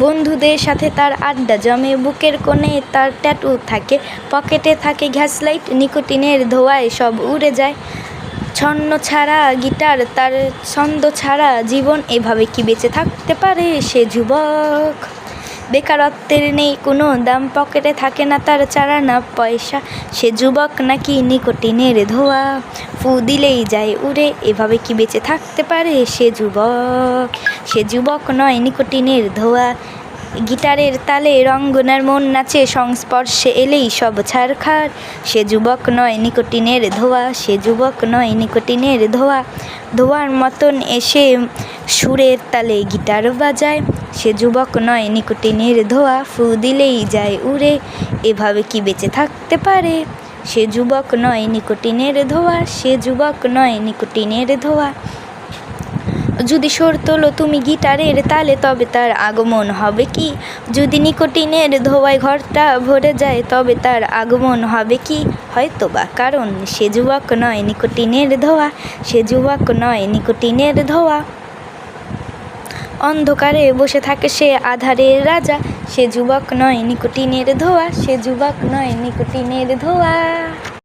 বন্ধুদের সাথে তার আড্ডা জমে, বুকের কোণে তার ট্যাটু থাকে, পকেটে থাকে গ্যাস লাইট, নিকোটিনের ধোঁয়ায় সব উড়ে যায়। ছন্ন ছাড়া গিটার, তার ছন্দ ছাড়া জীবন, এভাবে কি বেঁচে থাকতে পারে সে যুবক? বেকারত্বের নেই কোনো দাম, পকেটে থাকে না তার চারানা পয়সা, সে যুবক নাকি নিকোটিনের ধোঁয়া? ফু দিলেই যায় উড়ে, এভাবে কি বেঁচে থাকতে পারে সে যুবক? সে যুবক নয়, নিকোটিনের ধোঁয়া। গিটারের তালে রঙ্গনার মন নাচে, সংস্পর্শে এলেই সব ছারখার, সে যুবক নয়, নিকোটিনের ধোঁয়া। সে যুবক নয়, নিকোটিনের ধোঁয়া। ধোঁয়ার মতন এসে সুরের তালে গিটার বাজায়, সে যুবক নয়, নিকোটিনের ধোঁয়া। ফু দিলেই যায় উড়ে, এভাবে কি বেঁচে থাকতে পারে সে যুবক নয়, নিকোটিনের ধোঁয়া। সে যুবক নয়, নিকোটিনের ধোঁয়া। যদি সুর তোলো তুমি গিটারের তালে, তবে তার আগমন হবে কি? যদি নিকোটিনের ধোঁয়ায় ঘরটা ভরে যায়, তবে তার আগমন হবে কি? হয়তোবা, কারণ সে যুবক নয়, নিকোটিনের ধোঁয়া। সে যুবক নয়, নিকোটিনের ধোঁয়া। অন্ধকারে বসে থাকে সে আঁধারের রাজা, সে যুবক নয়, নিকোটিনের ধোঁয়া। সে যুবক নয়, নিকোটিনের ধোঁয়া।